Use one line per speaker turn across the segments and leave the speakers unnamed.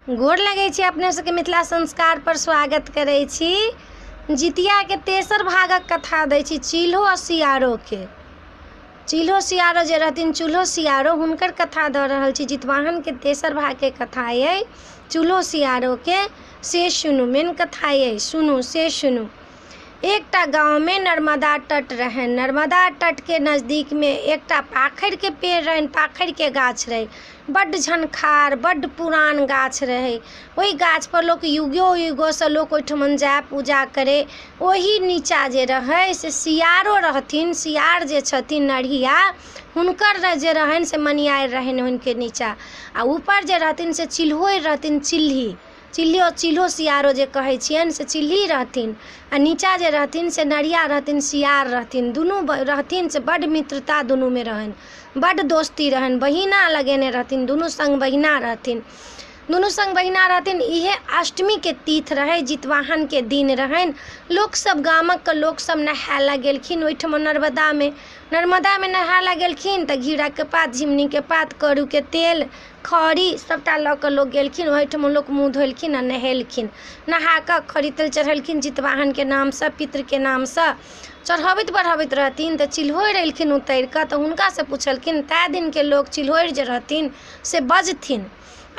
गोर लगै छी अपने सबके मिथिला संस्कार पर स्वागत करै छी। जितिया के तेसर भागक कथा दै छी चूल्हो आ सियारो के। चूल्हो सियारो जे रहथिन चूल्हो सियारो हुनकर कथा दऽ रहल छी। जितवाहन के तेसर भाग के कथा ये चूल्हो सियारो के, से सुनू। मेन कथा ये सुनू से सुनू। एकटा गाँव में नर्मदा तट रहन। नर्मदा तट के नज़दीक में एकटा पाखरि के पेड़ रहन। पाखरि के गाछ रहे, बड्ड झनखार, बड्ड पुरान गाछ रहे। ओहि गाछ पर लोक युगो युगो से लोक ओहिठमन जाय पूजा करे। ओही नीचा जे रहे से सियारो रहथिन। सियार जे छथिन नढ़िया, हुनकर जे रहन से मनियार रहन हुनके नीचा। आ ऊपर जे रहथिन से चिल्होर रहथिन, चिल्हो सियारो जे कहै छियनि से चिल्ही रहथिन। आ नीचा जे रहथिन से नढ़िया रहथिन, सियार रहथिन। दुनू रहथिन से बड्ड मित्रता दुनू में रहन, बड्ड दोस्ती रहन। बहिना लगेने रहथिन, दुनू संग बहिना रहथिन। दुनू संग बहिना रहथिन। इहे अष्टमी के तीथ रहे, जितवाहन के दिन रहन। लोक सब गामक लोक सब नहाय ला गेलखिन ओहिठमा नर्मदा में नहाय ला गेलखिन। तऽ घीरा के पात, झिमनी के पात, करू के तेल, खड़ी सबटा लऽ कऽ लोक गेलखिन। ओहिठमा लोक मुँह धोलखिन आ नहेलखिन। नहा कऽ खड़ी तेल चढ़ेलखिन जितवाहन के नामसँ, पितृ के नामसँ चढ़ाबैत बढ़ाबैत रहथिन। तऽ चिल्होर एलखिन उतरि कऽ, तऽ हुनकासँ पुछलखिन। तै दिन के लोक चिल्होर जे रहथिन से बजथिन।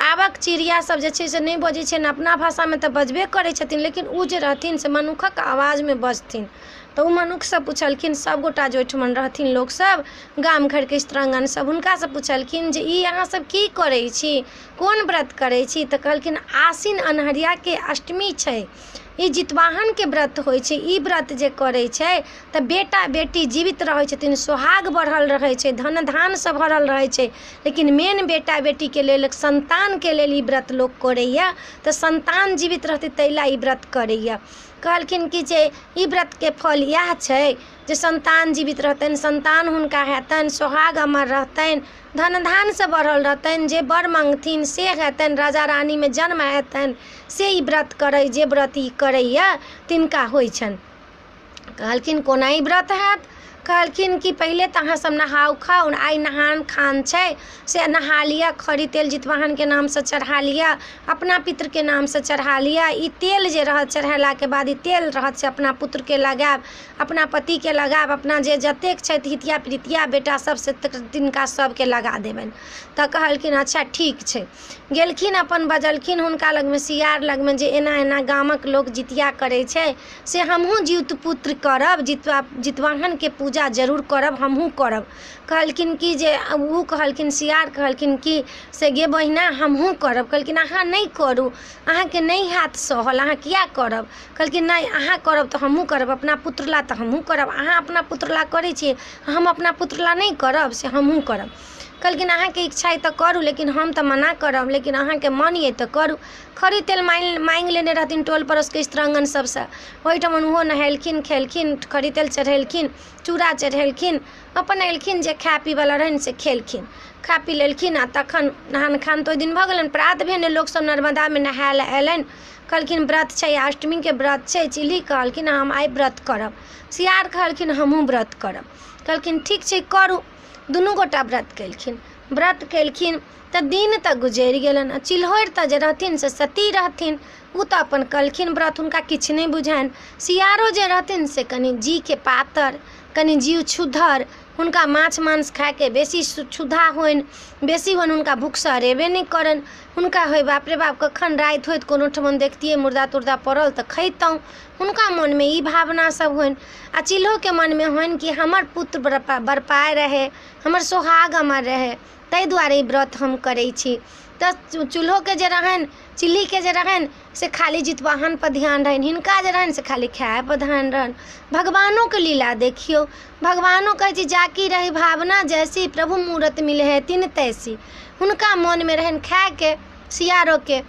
आबक चिड़िया सब जे छै से नहि बजै छै, अपना भाषा में तऽ बजबे करै छथिन, लेकिन उ जे रहथिन से मनुखक आवाज में बजथिन। तऽ उ मनुख सब पुछलखिन, सब गोटा जे ओहिठमन रहथिन लोक सब, गाम घर के स्त्रांगन सब, हुनका से पुछलखिन जे ई अहाँ सब की करै छी, कोन व्रत करै छी। तऽ कहलखिन आसिन अन्हरिया के अष्टमी छै, ई जितवाहन के व्रत होइ छै। ई व्रत जे करै छै तऽ बेटा बेटी जीवित रहै छथिन, सोहाग बढ़ल रहै छै, धन धान से भरल रहै छै। लेकिन मेन बेटा बेटी के लेल, संतान के लेल ई व्रत लोक करैया। तऽ संतान जीवित रहतै तै ला ई व्रत करैया। कहलखिन कि जे ई व्रत के फल इएह छै जे संतान जीवित रहतनि, संतान हुनका हेतनि, सोहाग अमर रहतनि, धन धान से बढ़ल रहतनि, जे बर मांगथिन से हेतनि, राजा रानी में जन्म हेतनि। से ई व्रत करै, जे व्रत ई करैया तिनका होइ छनि। कहलखिन कोना ई व्रत हैत। कहलखिन कि पहिले तऽ अहाँ सब नहाउ खाउ, आइ नहान खान छै से नहा लिया, खड़ी तेल जितवाहन के नाम से चढ़ा लिया, अपना पितर के नाम से चढ़ा लिया। ई तेल जे रहत चढ़ेला के बाद ई तेल रहत से अपना पुत्र के लगायब, अपना पति के लगायब, अपना जे जतेक छथि हितिया प्रीतिया बेटा सब से तिनका सबके लगा देबनि। तऽ कहलखिन अच्छा ठीक छै। गेलखिन अपन बजलखिन हुनका लग में, सियार लग में, जे एना एना गामक लोक जितिया करै छै से हमहूँ जीवित पुत्र करब, जितवाहन के पूजा जरूर करब, हमहूँ करब। कहलखिन कि जे उ कहलखिन, सियार कहलखिन कि से गे बहिना हमहूँ करब। कहलखिन अहाँ नहीं करू, अहाँके नहीं हैत सहल, अहाँ किया करब। कहलखिन नहीं अहाँ करब तऽ हमहूँ करब, अपना पुत्र ला तऽ हमहूँ करब। अहाँ अपना पुत्र ला करै छी, हम अपना पुत्र ला नहीं करब, से हमहूँ करब। कहलखिन अहाँके इच्छा है तऽ करू, लेकिन हम तऽ मना करब, लेकिन अहाँके मन ये तऽ करू। खड़ी तेल मांगि लेने रहथिन टोल पड़ोस के स्त्रांगन सबसँ। ओहिठमन ओहो नहेलखिन, खेलखिन, खड़ी तेल चढ़ेलखिन, चूड़ा चढ़ेलखिन, अपन एलखिन जे खाय पीवला रहनि से खेलखिन, खा पी लेलखिन। आ तखन नहान खान तो ओहि दिन भऽ गेलनि। प्रात भेने लोक सब नर्मदा में नहाय लए अयलनि। कहलखिन व्रत छै, अष्टमी के व्रत छै। चिल्ही कहलखिन हम आइ व्रत करब। सियार कहलखिन हमहूँ व्रत करब। कहलखिन ठीक छै करू। दुनू गोटा व्रत केलखिन। व्रत केलखिन तऽ दिन तऽ गुजरि गेलनि। चिल्होर तऽ जे रहथिन से सती रहथिन, उ तऽ अपन कलखिन व्रत, हुनका किछु नहि बुझनि। सियारो जे रहथिन से कनि जी के पातर, कनि जीव क्षुधर, हुनका माछ मांस खाय के बेसी क्षुधा होइन, बेसी होइन, हुनका भूख से अरेबे नहीं करनि। हुनका होइ बाप रे बाप कखन राति होइत कोनो ठमन देखतियै मुर्दा तुर्दा पड़ल तऽ खैतहुँ। हुनका मन में ई भावना सब होइन। आ चिल्हो के मन में होइन कि हमर पुत्र बरपाय रहे, हमर सोहाग अमर रहे, ताहि दुआरे ई व्रत हम करै छी। तऽ चूल्हो के जे रहनि, चिल्ही के जे रहनि से खाली जितवाहन पर ध्यान रहनि, हिनका जे रहनि से खाली खाय पर ध्यान रहनि। भगवानों के लीला देखियो, भगवानों कहै छी जाकी रही भावना जैसी, प्रभु मूरत मिले है तिन तैसी। हुनका मन में रहनि खाय के। सियारो के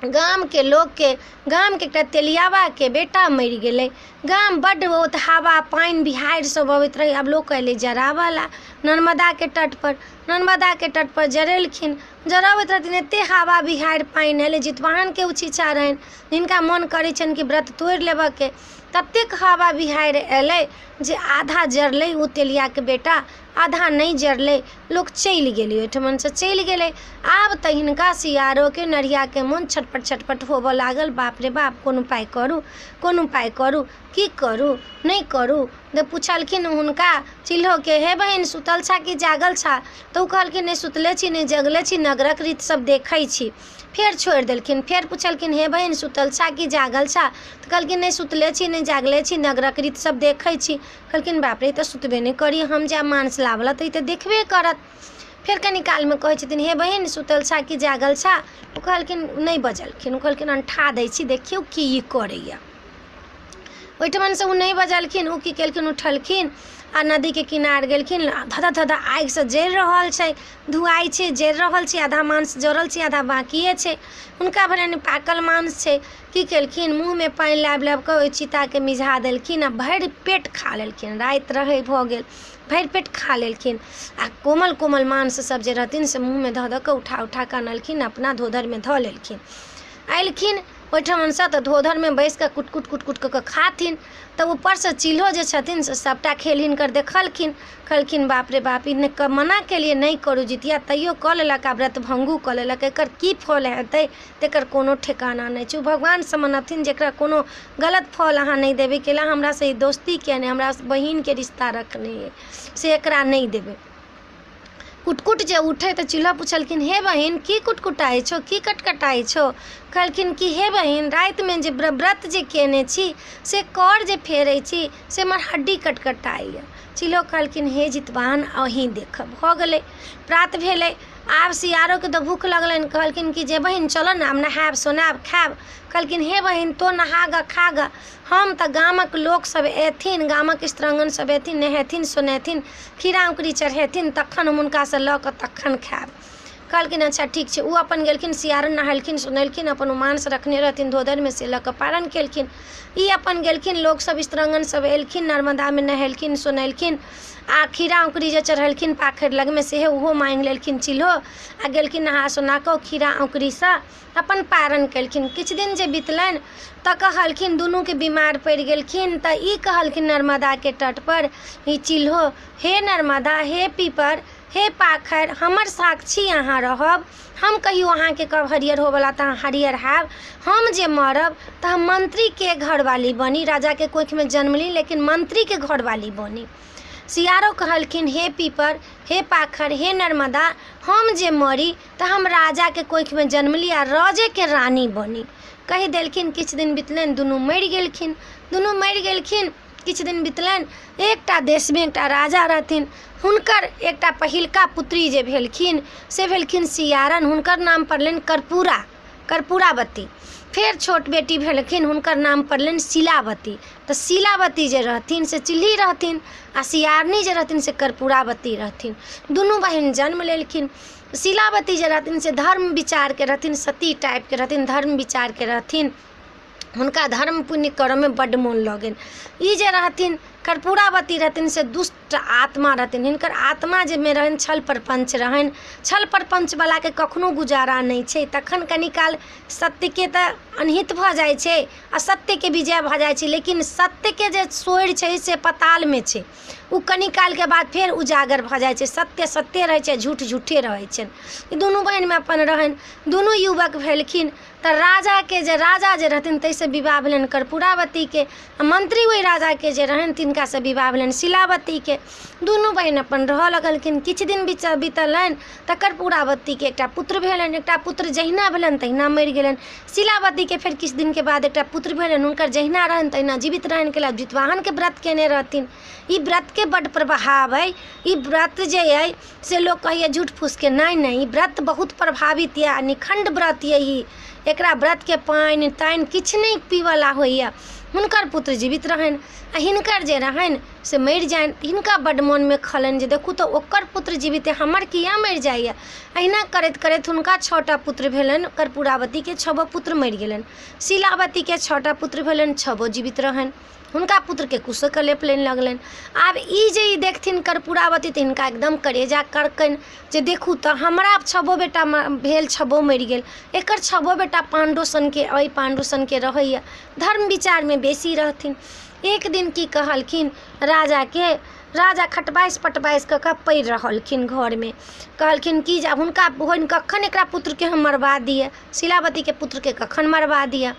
गाम के लोग के, गाम के एकटा तेलियाबा के बेटा मरि गेलै। गाम बड्ड बहुत हवा पानि बिहाड़ि सब अबैत रहे। आब लोक अयलै जरावला नर्मदा के तट पर। नर्मदा के तट पर जरेलखिन। जरबैत रहथिन, एते हवा बिहाड़ि पानि एलै, जितवाहन के उछीचा रहनि, जिनका मन करै छनि कि व्रत तोड़ि लेबऽ के, ततेक हवा बिहाड़ि एलै जे आधा जरलै ओ तेलिया के बेटा, आधा नहीं जरलै। लोग चलि गेलै, ओहिठमन से चलि गेलै। आब तऽ हिनका सियारो के नरिया के मोन छटपट छटपट होबऽ लागल। बाप रे बाप, कोन उपाय करू, कोन उपाय करू, की करू नहीं करू। जब पूछलखिन हुनका चिल्हो के, हे बहिन सुतल छा कि जागल छा, तऽ ओ कहलखिन नहीं सुतले छी नहीं जगले छी, नगरक रीत सब देखै छी। फेर छोड़ि देलखिन। फेर पूछलखिन, हे बहिन सुतल छा कि जागल छा, तऽ कहलखिन नहीं सुतले छी नहीं जागले छी, नगरक रीत सब देखै छी। कहलखिन बाप रे, तऽ सुतबे नहीं करी, हम जा मांस लावला तऽ ई तऽ देखबे करत। फेर कनी काल में कहै छथिन, हे बहिन सुतल छा कि जागल छा, ओ कहलखिन नहीं बजलखिन। ओ कहलखिन अंठा दै छी, देखियौ की ई करैया। ओहिठमन से उ नहीं बजलखिन। उ की केलखिन, उठलखिन आ नदी के किनार गेलखिन। धदा धदा आगि से जरि रहल छै, धुआई छै, जरि रहल छै, आधा मांस जरल छै, आधा बाकिए छै। हुनका भेलनि पाकल मांस छै। की केलखिन, मुँह में पानि लाबि लाबि कऽ ओहि चिता के मिझा देलखिन आ भरि पेट खा लेलखिन। राति रहै भऽ गेल, भरि पेट खा लेलखिन। आ कोमल कोमल मांस सब जे रहथिन से मुँह में धऽ धऽ कऽ उठा उठा कऽ आनलखिन, अपना धोधर में धऽ लेलखिन। अयलखिन ओहिठमन से तऽ धोधर में बैस कऽ कुट कुट कुट कुट कऽ खाथिन। तऽ ऊपर से चिल्हो जे छथिन से सबटा खेल हिनकर देखलखिन। कहलखिन बाप रे बाप, ई मना केलिए नहीं करू जितिया, तैयो कऽ लेलक, आ व्रत भंगू कऽ लेलक, एकर की फल हेतै तेकर कोनो ठेकाना नहीं छै। भगवान से मनथिन जेकरा कोनो गलत फल अहाँ नहीं देबै केला, हमरा से दोस्ती के नहीं, हमरा बहिन के रिश्ता रखने है से एकरा नहीं देबै। कुटकुट जे उठे तऽ चिल्हा पूछलखिन, हे बहिन की कुटकुटाइ छो, की कटकटाइ छो। कहलखिन कि हे बहिन, राति में जे व्रत जे केने छी से कर जे फेरै छी से हमर हड्डी कटकटाइए। चिल्हो कहलखिन, हे जितवाहन अहीं देखब। भऽ गेलै, प्रात भेलै। आब सियारो के तऽ भूख लगलनि। कहलखिन कि जे बहिन चलो ने, आब नहायब सोनायब खायब। कहलखिन, हे बहिन तो नहा ग खा ग, हम तऽ गामक लोक सब एथिन, गामक स्त्रंगन सब एथिन, नहेथिन सोनेथिन, खीरा उकरी चढ़ेथिन, तखन हम हुनका से लऽ कऽ तखन खायब। कहलखिन अच्छा ठीक छै। उ अपन गेलखिन, सियारन नहेलखिन सोनेलखिन, अपन मांस रखने रहथिन धोधर में से लऽ कऽ पारण केलखिन। ई अपन गेलखिन, लोक सब स्त्रंगन सब एलखिन, नर्मदा में नहेलखिन सोनेलखिन, आ खीरा उकरी जे चढ़ेलखिन पाखरि लग में सेहे उहो मांगि लेलखिन चिल्हो, आ गेलखिन नहा सोना कऽ खीरा उकरी से अपन पारण केलखिन। किछ दिन जे बितलनि तऽ कहलखिन, दुनू के बीमार पड़ि गेलखिन। तऽ ई कहलखिन नर्मदा के तट पर ई चिल्हो, हे नर्मदा, हे पीपर, हे पाखरि, हमर साक्षी अहाँ रहब। हम कहियो अहाँके कब हरियर होवला तऽ अहाँ हरियर हैब। हम जे मरब तऽ हम मंत्री के घरवाली बनी, राजा के कोख में जन्मली लेकिन मंत्री के घरवाली बनी। सियारो कहलखिन, हे पीपर, हे पाखर, हे नर्मदा, हम जे मरी तऽ हम राजा के कोख में जन्मली आ राजे के रानी बनी। कहि देलखिन। किछु दिन बितलनि, दुनू मरि गेलखिन। दुनू मरि गेलखिन। किछु दिन बितलनि। एकटा देश में एकटा राजा रहथिन। हुनकर एकटा पहिलका पुत्री जे भेलखिन से भेलखिन सियारन। हुनकर नाम पड़लनि कर्पूरा, कर्पूरावती। फेर छोट बेटी भेलखिन, हुनकर नाम पड़लनि शिलावती। तऽ शिलावती जे रहथिन से चिल्ही रहथिन, आ सियारनी जे रहथिन से कर्पूरावती रहथिन। दुनू बहिन जन्म लेलखिन। शिलावती जे रहथिन से धर्म विचार के रहथिन, सती टाइप के रहथिन, धर्म विचार के रहथिन। हुनका धर्म पुण्य करऽ में बड्ड मोन लगन। ई जे रहथिन कर्पूरावती रहथिन से दुष्ट आत्मा रहथिन। हिनकर आत्मा जे में रहन छल प्रपंच रहन। छल प्रपंच वाला के कखनो गुजारा नहीं छै। तखन कनी काल सत्य के तऽ अनहित भऽ जाइ छै, असत्य के विजय भऽ जाइ छै, लेकिन सत्य के जे सोर छै से पताल में छै। उ कनी काल के बाद फेर उजागर भऽ जाइ छै। सत्य सत्य रहै छै, झूठ झूठे रहै छै। ई दुनू बहिन में अपन रहन। दुनू युवक भेलखिन तऽ राजा के जे राजा जे रहथिन तैसे विवाह भेलनि कर्पूरावती के, आ मंत्री वही राजा के जे रहन तिनका से विवाह भेलनि शिलावती के। दुनू बहिन अपन रहऽ लगलखिन। किछु दिन बीतलनि तऽ कर्पूरावती के एकटा पुत्र भेलनि। एकटा पुत्र जहिना भेलनि तहिना मरि गेलनि। शिलावती के फेर किछु दिन के बाद एकटा पुत्र भेलनि। हुनकर जहिना रहनि तहिना जीवित रहनि के जितवाहन के व्रत केने रहथिन। ई व्रत के बड्ड प्रभाव अइ। ई व्रत जे अइ से लोग कहिए झूठ फूस के, नहीं नहीं, ई व्रत बहुत प्रभावित यऽ, निखंड व्रत यऽ। एकरा व्रत के पानि तानि किछु नहि पीवला होइए। हुनकर पुत्र जीवित रहनि आ हिनकर जे रहनि से मरि जानि। हिनका बड्ड मोनमे खलनि जे देखू तऽ ओकर पुत्र जीवित है, हमर किया मरि जाइए। अहिना करैत करैत हुनका 6टा पुत्र भेलनि। कर्पूरावतीके 6 पुत्र मरि गेलनि, शीलावतीके 6टा पुत्र भेलनि, 6 जीवित रहनि। हुनका पुत्रके कुशक लेप लेने लगलनि। आब ई जे ई देखथिन कर्पूरावती तऽ हिनका एकदम करेजा करकनि जे देखू तऽ हमरा 6 बेटा भेल, 6 मरि गेल, एकर 6 बेटा पांडु सनके अइ, पांडु सनके रहैए, धर्म विचारमे बेसी रहथिन। एक दिन की कहलखिन राजाके, राजा खटबाइस पटबाइस कऽ पड़ि रहलखिन घरमे। कहलखिन कि जे हुनका बहिन कखन एकरा पुत्रके हम मरवा दिए, शीलावतीके पुत्रके कखन मरवा दिए।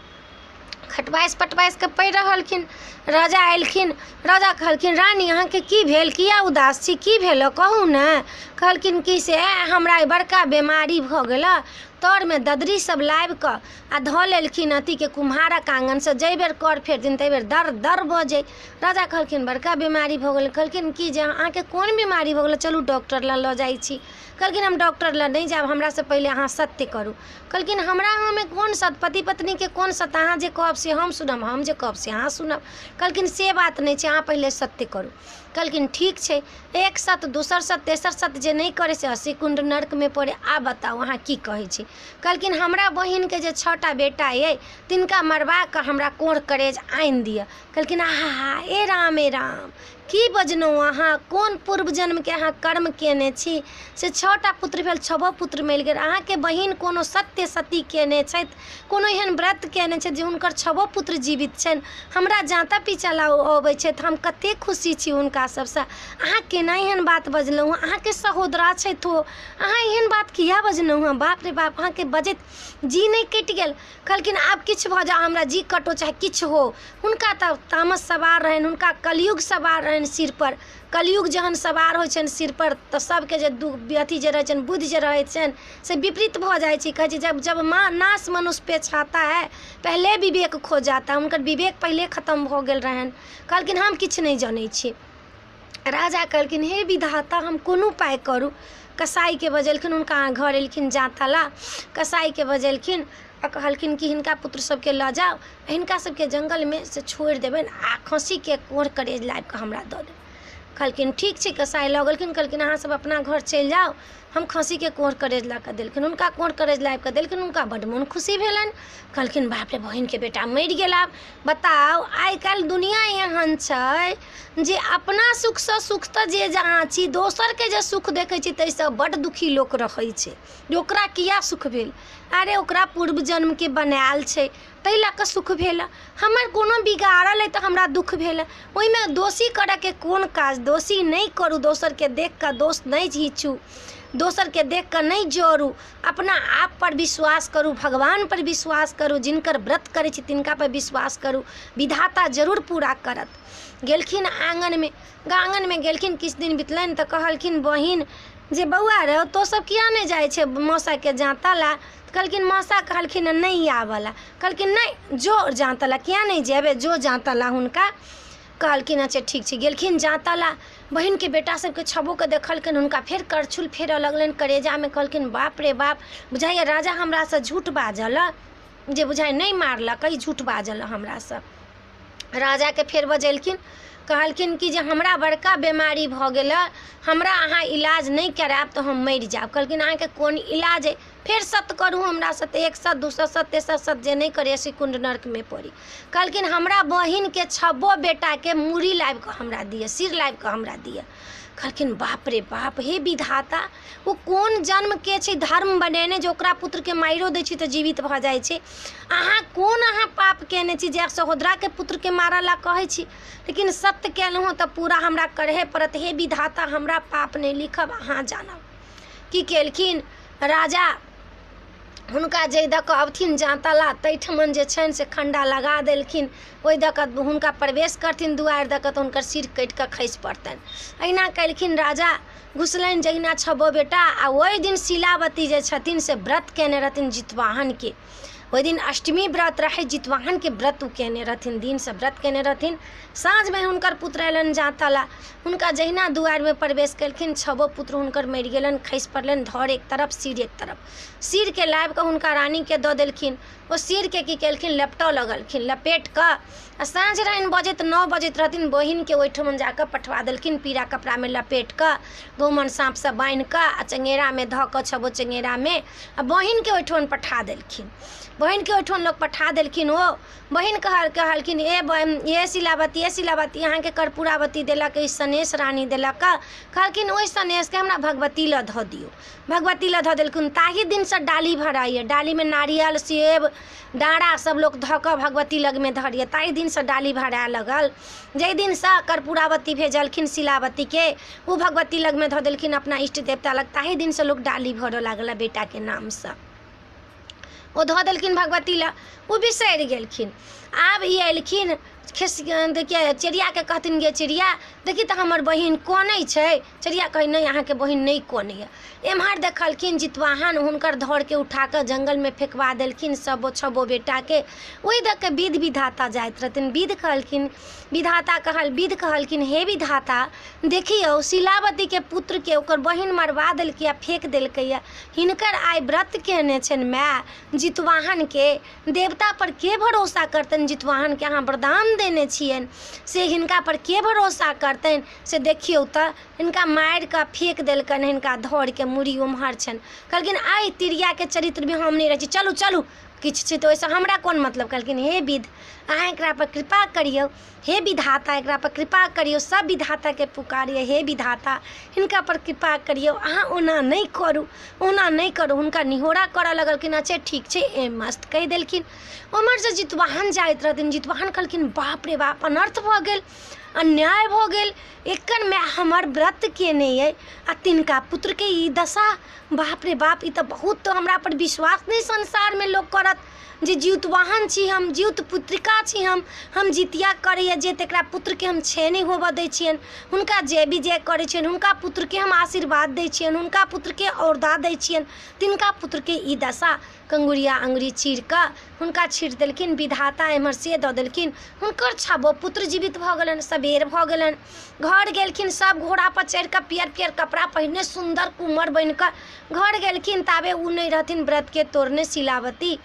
खटबाइस पटबाइस के पड़ि रहलखिन। राजा अयलखिन, राजा कहलखिन रानी अहाँके की भेल, किया उदास छी, की भेल कहू ने। कहलखिन कि से हमरा बड़का बीमारी भऽ गेल, तरमे ददरी सब लाबि कऽ आ धऽ लेलखिन अथीके कुम्हारक आँगनसँ, जाहि बेर कर फेरथिन ताहि बेर दर दर बजै। राजा कहलखिन बड़का बीमारी भऽ गेल। कहलखिन कि जे अहाँके कोन बीमारी भऽ गेल, चलू डॉक्टर लग लऽ जाइ छी। कहलखिन हम डॉक्टर लग नहीं जायब, हमरासँ पहिले अहाँ सत्य करू। कहलखिन हमरा अहाँमे कोन सत्य, पति पत्नीके कोन सत्य, अहाँ जे कहब से हम सुनब, हम जे कहब से अहाँ सुनब। कहलखिन से बात नहीं छै, अहाँ पहिले सत्य करू। कहलखिन ठीक छै, एक सत्य दोसर सत्य तेसर सत्य जे नहीं करे से 80 कुंड नर्कमे पड़े। आब बताउ अहाँ की कहै छी। कहलखिन हमरा बहिनके जे 6टा बेटा अइ तिनका मरबा कऽ हमरा कोढ़ करेज आनि दिअ। कहलखिन आहा ए राम की बजनौ अहाँ, कोन पूर्व जन्मके अहाँ कर्म केने छी से 6टा पुत्र भेल, 6 पुत्र मरि गेल। अहाँके बहिन कोनो सत्य सती केने छथि, कोनो एहन व्रत केने छथि जे हुनकर 6 पुत्र जीवित छनि, हमरा जाँता पीछा अबै छथि, हम कतेक खुशी छी हुनका सबसँ। अहाँ केना एहन बात बजलहुँ हँ, अहाँके सहोदरा छथि ओ, अहाँ एहन बात किया बजलहुँ हँ, बाप रे बाप। अहाँके बजैत जी नहीं कटि गेल। कहलखिन आब किछु भऽ जाओ, हमरा जी कटो चाहे किछु हो। हुनका तऽ तामस सवार रहनि, हुनका कलयुग सवार रहनि सिर पर। कलयुग जहन सवार होइ छनि सिर पर तऽ सबके जे अथी जे रहै छनि, बुद्धि जे रहै छनि से विपरीत भऽ जाइ छै। कहै छै जब जब नाश मनुष्य पे छाता है पहले विवेक खो जाता है। हुनकर विवेक पहिले खत्म भऽ गेल रहनि। कहलखिन हम किछु नहीं जानै छी। राजा कहलखिन हे विधाता हम कोन उपाय करू। कसाईके बजेलखिन, हुनका घर एलखिन जाँताला, कसाईके बजेलखिन आ कहलखिन कि हिनका पुत्र सबके लऽ जाओ, हिनका सबके जंगलमे से छोड़ि देबनि आ खस्सीके कोढ़ करेज लाबि कऽ हमरा दऽ देब। कहलखिन ठीक छै। कसाई लऽ गेलखिन, कहलखिन अहाँ सब अपना घर चलि जाओ, हम खस्सीके कोढ़ करेज ला कऽ देलखिन। हुनका कोढ़ करेज लाबि कऽ देलखिन, हुनका बड्ड मोन खुशी भेलनि। कहलखिन बाप रे बहिनके बेटा मरि गेल। आब बताउ आइ काल्हि दुनिया एहन छै जे अपना सुखसँ सुख तऽ जे जहाँ छी, दोसरके जे सुख देखै छी ताहिसँ बड्ड दुखी लोक रहै छै। ओकरा किया सुख भेल, अरे ओकरा पूर्व जन्मके बनायल छै ताहि लऽ कऽ सुख भेल। हमर कोनो बिगाड़ल अइ तऽ हमरा दुख भेल। ओहिमे दोषी करऽके कोन काज, दोषी नहीं करू, दोसरके देख कऽ दोष नहीं घीचू, दोसरके देख कऽ नहीं जोड़ू, अपना आप पर विश्वास करू, भगवान पर विश्वास करू, जिनकर व्रत करै छी तिनका पर विश्वास करू, विधाता जरूर पूरा करत। गेलखिन आँगनमे गेलखिन, किछु दिन बितलनि तऽ कहलखिन बहिन जे बौआ रे तो सब किया नहीं जाइ छै मौसाके जाँताला। कहलखिन मौसा कहलखिन नहीं आबला। कहलखिन नहीं जो जाँताला, किया नहीं जेबे, जो जाँताला हुनका। कहलखिन अच्छा ठीक छै। गेलखिन जाँताला, बहिनके बेटा सबके 6के देखलखिन, हुनका फेर करछुल फेरऽ लगलनि करेजामे। कहलखिन बाप रे बाप, बुझाइए राजा हमरासँ झूठ बाजल, जे बुझाइ नहीं मारलक, झूठ बाजल हमरासँ। राजाके फेर बजेलखिन, कहलखिन कि जे हमरा बड़का बीमारी भऽ गेल, हमरा अहाँ इलाज नहीं करायब तऽ हम मरि जायब। कहलखिन अहाँके कोन इलाज अइ, फेर सत्य करू हमरासँ। तऽ 1 सत्य 2 सत्य तेसर सत्य जे नहीं करे 80 कुंड नर्कमे पड़ी। कहलखिन हमरा बहिनके 6 बेटाके मूड़ी लाबि कऽ हमरा दिअ, सिर लाबि कऽ हमरा दिअ। कहलखिन बाप रे बाप, हे विधाता वो कोन जन्म के छै धर्म बनेने जे ओकरा पुत्रके मारियो दै छी तऽ जीवित भऽ जाइ छै। अहाँ पाप केने छी जे सहोदराके पुत्रके मारऽ ला कहै छी, लेकिन सत्य केलहुँ तऽ पूरा हमरा करहे पड़त। हे विधाता हमरा पाप नहीं लिखब, अहाँ जानब। की केलखिन राजा, हुनका जे दऽ कऽ अबथिन जाँताला ताहिठमन जे छनि से खण्डा लगा देलखिन, ओहि दऽ कऽ हुनका प्रवेश करथिन दुआरि दऽ कऽ तऽ हुनकर सिर कटि कऽ खसि पड़तनि। अहिना केलखिन राजा, घुसलनि जहिना 6 बेटा। आ ओहि दिन शीलावती जे छथिन से व्रत केने रहथिन जितवाहनके, ओहि दिन अष्टमी व्रत रहे, जितवाहन के व्रत उ केने रहथिन, दिन से व्रत केने रहथिन। साँझ में हुनकर पुत्र अयलनि जाँतला, हुनका जहिना दुआर में प्रवेश केलखिन, छबो पुत्र हुनकर मरि गेलनि, खसि पड़लनि, धड़ एक तरफ सिर एक तरफ। सिर के लाबि कऽ हुनका रानी के दऽ देलखिन। ओ सिर के की केलखिन, लपटऽ लगलखिन, लपेट कऽ आ साँझ रहनि बजैत 9 बजैत रहथिन, बहिन के ओहिठमन जाकऽ पठवा देलखिन, पीरा कपड़ा में लपेट कऽ, गहुमन साँप से बान्हि कऽ आ चंगेरा में धऽ कऽ, छबो चंगेरा में आ बहिन के ओहिठमन पठा देलखिन। बहिन के ओहिठमन लोग पठा देलखिन। ओ बहिन कहलखिन, ए सिलावती यहाँ के कर्पूरावती देलक, ई सनेश रानी देलक। कहलखिन ओहि सनेश के हमरा भगवती ल धऽ दियौ। भगवती ल धऽ देलखिन। ताही दिन से डाली भराइए, डाली में नारियल सेब डाँड़ा सब लोग धऽ कऽ भगवती लग में धरिए। ताही दिन से डाली भराए लगल। जै दिन से कर्पूरावती भेजलखिन सिलावती के, वो भगवती लग में धऽ देलखिन अपना इष्ट देवता लग। ताही दिन से लोग डाली भरऽ लागल बेटा के नाम से। वो धऽ देलखिन भगवती ला, वो बिसरि गेलखिन। आब ई अयलखिन देखिए, चिड़िया के कहथिन, गे चिड़िया देखी तो हमर बहिन कनै छै। चिड़िया कही नहीं, अहाँ के बहिन नहीं कनैया। एम्हर देखलखिन जितवाहन हुनकर धड़ के उठा कर जंगल में फेंकवा देलखिन सबो छबो बेटा के। वही देख के विध विधाता जाइत रहथिन। विध कहलखिन, हे विधाता देखियो, शिलावती के पुत्र के ओकर बहिन मरवा देलकै, फेंक देलकै। हिनकर आइ व्रत केने छनि माय जितवाहन के, देवता पर के भरोसा करतनि। जितवाहन के अहाँ वरदान देने छियनि, से हिनका पर के भरोसा करतनि। से देखियौ तऽ हिनका मारि कऽ फेंक देलकनि, हिनका धड़ के मुड़ी उम्हर छनि। कहलखिन आइ तिरिया के चरित्र भी हम नहीं रहै छी, चलू चलू किछु छै तऽ ओहिसँ हमरा कोन मतलब। कहलखिन हे विध, अहाँ एकरा पर कृपा करियौ, हे विधाता एकरा पर कृपा करियौ। सब विधाता के पुकारिए, हे विधाता हिनका पर कृपा करियौ, अहाँ ओना नहीं करू, ओना नहीं करू। हुनका निहोरा करऽ लगलखिन। अच्छा ठीक छै, ए मस्त कहि देलखिन। उमर से जितवाहन जाइत रहथिन। जितवाहन कहलखिन बाप रे बाप, अनर्थ भऽ गेल, अन्याय भऽ गेल। एकर में हमर व्रत केने अइ आ तिनका पुत्र के ई दशा, बाप रे बाप, ई तऽ बहुत, तो हमरा पर विश्वास नहीं संसार में लोग करत जे जितवाहन छी हम, जित पुत्रिका छी हम जितिया करैए जे तकरा पुत्र के हम छेनी होबऽ दै छियनि, हुनका जे भी जे करै छियनि, हुनका पुत्र के हम आशीर्वाद दै छियनि, हुनका पुत्र के औरदा दै छियनि, तिनका पुत्र के ई दशा। कंगुरिया अंगुरी चीर कऽ हुनका छीट देलखिन। विधाता एम्हर से दऽ देलखिन। हुनकर छबो पुत्र जीवित भऽ गेलनि। सबेर भऽ गेलनि, घर गेलखिन। सब घोड़ा पर चढ़ि कऽ पियर पियर कपड़ा पहिने सुंदर कुंवर बनि कऽ घर गेलखिन। ताबे उ नहीं रहथिन व्रत के तोड़ने शिलावती।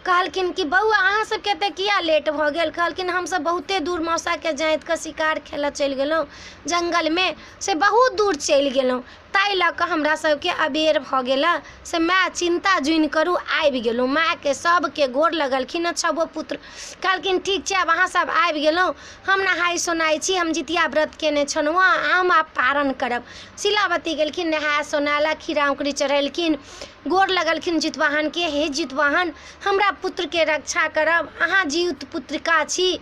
कहलखिन कि बउआ अहाँ सबके तऽ किया लेट भऽ गेल। कहलखिन हमसब बहुते दूर मौसा के जाइत कऽ शिकार खेलऽ चलि गेलहुँ, जंगल में से बहुत दूर चलि गेलहुँ, ताहि लऽ कऽ हमरा सबके अबेर भऽ गेला। से माय चिंता जुइन करू, आबि गेलहुँ। माय के सबके गोर लगलखिन छबो पुत्र। कहलखिन ठीक छै, आब अहाँ सब आबि गेलहुँ, हम नहाय सोनाय छी, हम जितिया व्रत केने छलहुँ, हम आब पारण करब। शिलावती गेलखिन नहाय सोनाय, खीरा उकरी चढ़ेलखिन, गोर लगलखिन जितवाहन के। हे जितवाहन, हमरा पुत्र के रक्षा करब, अहाँ जीवित पुत्रिका छी,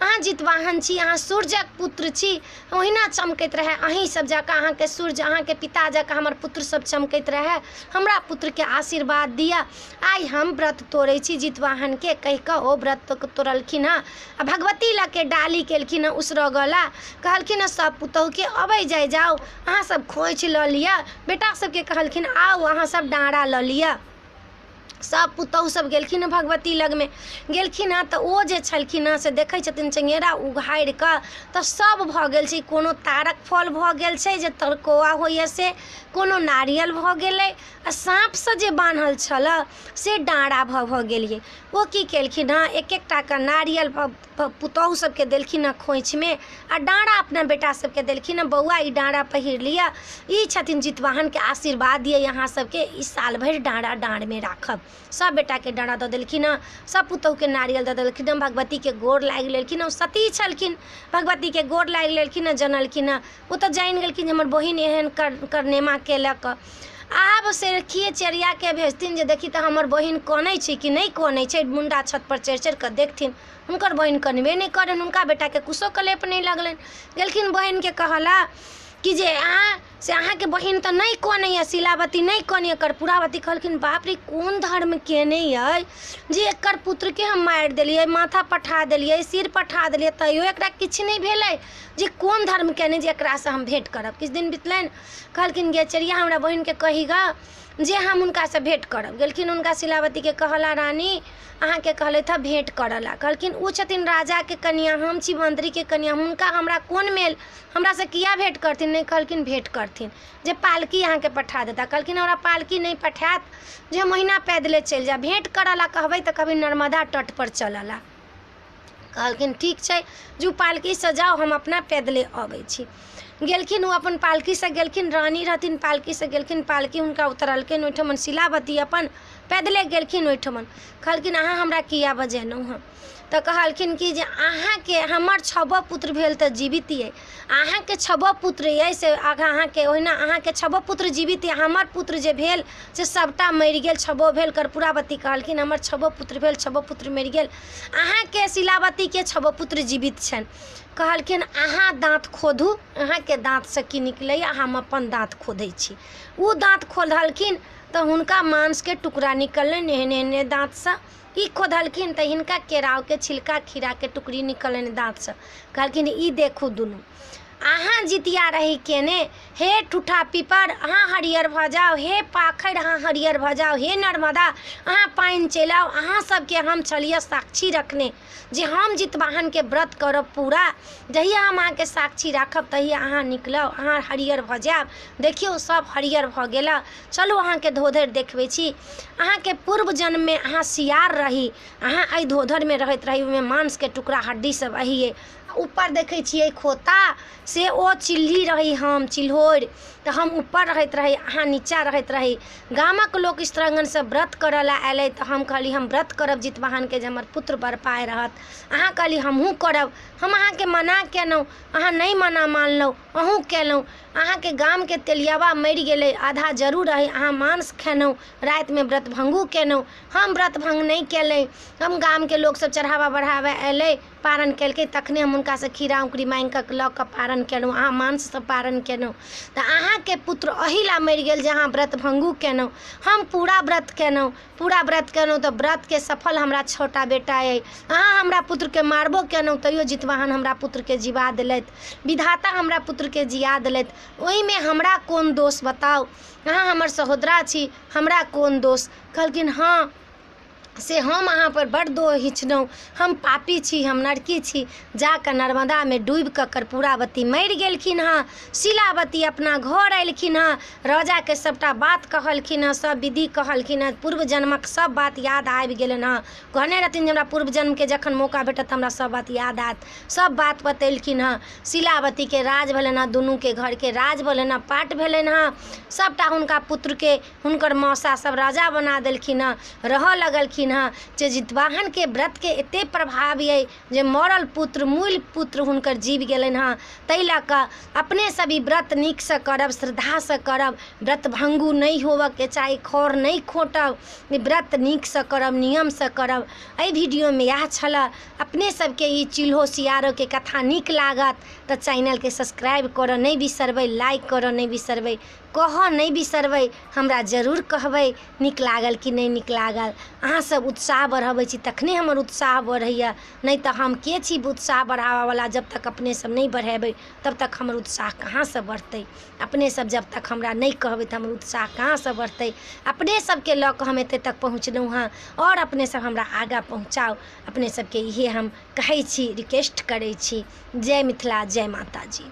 अहाँ जितवाहन छी, अहाँ सूर्यक पुत्र छी। ओहिना चमकैत रहे अहीं सब जकाँ, अहाँ के सूर्य, अहाँ के पिता जकाँ हमर पुत्र सब चमकैत रहे। हमरा पुत्र के आशीर्वाद दिया। आइ हम व्रत तोड़ै छी जितवाहन के, कहि कऽ ओ व्रत तोड़लखिन हँ। आ भगवती लग के डाली केलखिन हँ उसरगला। कहलखिन सब पुतहु के अबै जाउ, अहाँ सब खोइछ लऽ लिअ। बेटा सबके कहलखिन आउ अहाँ सब डाँड़ा लऽ लिअ। सब पुतहु सब गेलखिन भगवती लग में गेलखिन हँ। तऽ ओ जे छलखिन हँ से देखै छथिन चंगेरा उघाड़ि कऽ, तऽ सब भऽ गेल छै। कोनो तारक फल भऽ गेल छै जे तरकोआ होइए से, कोनो नारियल भऽ गेलै, आ साँप से जे बान्हल छल से डाँड़ा भऽ गेलिए। ओ की केलखिन हँ, एक एकटा कऽ नारियल पुतहु सबके देलखिन हँ खोइछ में, आ डाँड़ा अपना बेटा सबके देलखिन हँ, बौआ ई डाँड़ा पहिर लिअ, ई छथिन जितवाहन के आशीर्वाद दिए यहाँ सबके, ई साल भरि डाँड़ा डाँड़ में राखब। सब बेटा के डाँड़ा दऽ देलखिन हँ, सब पुतहु के नारियल दऽ देलखिन हँ। भगवती के गोर लागि लेलखिन हँ। सती छलखिन, भगवती के गोर लागि लेलखिन हँ, जनलखिन हँ। ओ तऽ जानि गेलखिन जे हमर बहिन एहन करनेमा केलक। आब से रखिए चिड़िया के भेजथिन जे देखी तऽ हमर बहिन कनै छै कि नहीं कनै छै। मुंडा छत पर चढ़ि चढ़ि कऽ देखथिन, हुनकर बहिन कनबे नहीं करनि। हुनका बेटा के कुछो कलेप नहीं लगलनि। गेलखिन बहिन के कहला कि जे अहाँ के बहिन तऽ नहीं कनैए, शिलावती नहीं कनैए। कर्पूरावती कहलखिन बाप रे, कोन धर्म केने अइ जे एकर पुत्र के हम मारि देलिए, माथा पठा देलिए, सिर पठा देलिए, तैयो एकरा किछु नहीं भेलै। जे कोन धर्म केने जे एकरा से हम भेंट करब। किछु दिन बितलनि। कहलखिन गे चिड़िया हमरा बहिन के कही ग जे हम हुनकासँ भेँट करब। गेलखिन हुनका शिलावतीके कहला रानी अहाँके कहलथि हँ भेँट करला। कहलखिन उ छथिन राजाके कनिया, हम छी मंत्रीके कनिया, हुनका हमरा कोन मेल, हमरासँ किया भेँट करथिन। नहीं कहलखिन भेँट करथिन जे पालकी अहाँके पठा देता। कहलखिन हमरा पालकी नहीं पठायत, जे महीना पैदले चलि जा। भेँट करला कहबै तऽ कहबै नर्मदा तट पर चलला। कहलखिन ठीक छै जो पालकीसँ जाओ, हम अपना पैदले अबै छी। गेलखिन, वो अपन पालकीसँ गेलखिन, रानी रहथिन पालकीसँ गेलखिन, पालकी हुनका उतरलखिन ओहिठमन। शिलावती अपन पैदले गेलखिन ओहिठमन। कहलखिन अहाँ हमरा किया बजेलहुँ हँ। तऽ कहलखिन कि जे अहाँके हमर 6 पुत्र भेल तऽ जीवित अइ, अहाँके 6 पुत्र अइ से अहाँके ओहिना अहाँके 6 पुत्र जीवित अइ, हमर पुत्र जे भेल से सबटा मरि गेल, 6 भेल। कर्पूरावती कहलखिन हमर 6 पुत्र भेल, 6 पुत्र मरि गेल, अहाँके शिलावतीके 6 पुत्र जीवित छनि। कहलखिन अहाँ दाँत खोधू, अहाँके दाँतसँ की निकलैए, हम अपन दाँत खोदै छी। ओ दाँत खोधलखिन तऽ हुनका मांसके टुकड़ा निकललनि एहने एहने दाँतसँ। ई खोधलखिन तऽ हिनका केरावके छिलका खीराके टुकड़ी निकलनि दाँतसँ। कहलखिन ई देखू दुनू, अहाँ जितिया रही केने, हे ठूठा पीपर अहाँ हरियर भऽ जाओ, हे पाखरि अहाँ हरियर भऽ जाओ, हे नर्मदा अहाँ पानि चलि आउ। अहाँ सबके हम छलिए साक्षी रखने जे हम जितवाहनके व्रत करब पूरा। जहिया हम अहाँके साक्षी राखब तहिया अहाँ निकलब, अहाँ हरियर भऽ जायब। देखियौ सब हरियर भऽ गेल। चलू अहाँके धोधरि देखबै छी। अहाँके पूर्व जन्ममे अहाँ सियार रही, अहाँ एहि धोधरमे रहैत रही, ओहिमे मांसके टुकड़ा हड्डी सब अहिए। ऊपर देखै छियै खोता से ओ चिल्ली रही, हम चिल्होरि, तऽ हम ऊपर रहैत रही, अहाँ नीचा रहैत रही। गामक लोक स्त्रंगनसँ व्रत करऽ ला आयलै तऽ हम कहली हम व्रत करब जितवाहनके जे हमर पुत्र बर पाइ रहत। अहाँ कहली हमहूँ करब, हम अहाँके मना केलहुँ, अहाँ नहीं मना मानलहुँ, अहूँ केलहुँ। अहाँके गामके तेलियावा मरि गेलै, आधा जरूर रही, अहाँ मांस खेलहुँ, रातिमे व्रत भंगू केलहुँ। हम व्रत भंग नहीं केलहुँ, हम गामके लोक सब चढ़ावा बढ़ावा अयलै, पारण केलकै, तखने हम हुनकासँ खीरा उकरी माँगि कऽ लऽ कऽ पारण केलहुँ, अहाँ मांससँ पारण केलहुँ। तऽ अहाँके पुत्र एहि ला मरि गेल जे अहाँ व्रत भंगू केलहुँ। हम पूरा व्रत केलहुँ, पूरा व्रत केलहुँ तऽ व्रतके सफल हमरा 6टा बेटा अइ। अहाँ हमरा पुत्रके मारबो केलहुँ तैयो जितवाहन हमरा पुत्रके जिवा देलथि, विधाता हमरा पुत्रके जिया देलथि। ओहिमे हमरा कोन दोष बताउ, अहाँ हमर सहोदरा छी, हमरा कोन दोष। कहलखिन हाँ से हम अहाँ पर बड़ दोष हिचलहुँ, हम पापी छी, हम नरकी छी। जाकऽ नर्मदामे डूबि कऽ कर्पूरावती मरि गेलखिन हँ। शिलावती अपना घर अयलखिन हँ, राजाके सबटा बात कहलखिन हँ, सब विधि कहलखिन हँ, पूर्व जन्मक सब बात याद आबि गेलनि हँ। कहने रहथिन जे हमरा पूर्व जन्मके जखन मौका भेटत हमरा सब बात याद आयत, सब बात बतेलखिन हँ। शिलावतीके राज भेलनि हँ, दुनूके घरके राज भेलनि हँ, पाट भेलनि हँ। सबटा हुनका पुत्रके हुनकर मौसा सब राजा बना देलखिन हँ, रहऽ लगलखिन हँ। जे जितवाहनके व्रतके एते प्रभाव अइ जे मरल पुत्र मूल पुत्र हुनकर जीव गेलनि हँ। ताहि लऽ कऽ अपने सभी व्रत नीकसँ करब, श्रद्धासँ करब, व्रत भंगू नहीं होबऽके चाही, खौर नहीं खोटब, व्रत नीकसँ करब, नियमसँ करब। एहि वीडियोमे इएह छलै। अपने सबके ई चिल्हो सियारोके कथा नीक लागत तऽ चैनलके सब्सक्राइब करऽ नहीं बिसरबै, लाइक करऽ नहीं बिसरबै, कहऽ नहीं बिसरबै, हमरा जरूर कहबै नीक लागल कि नहीं नीक लागल। अहाँ सब उत्साह बढ़ाबै छी तखने हमर उत्साह बढ़ैया, नहीं तऽ हम के छी उत्साह बढ़ाबऽवला। जब तक अपने सब नहीं बढ़ेबै तब तक हमर उत्साह कहाँसँ बढ़तै। अपने सब जब तक हमरा नहीं कहबै तऽ हमर उत्साह कहाँसँ बढ़तै। अपने सबके लऽ कऽ हम एते तक पहुँचलहुँ हँ और अपने सब हमरा आगाँ पहुँचाउ। अपने सबके इहे हम कहै छी, रिक्वेस्ट करै छी। जय मिथिला, जय माता जी।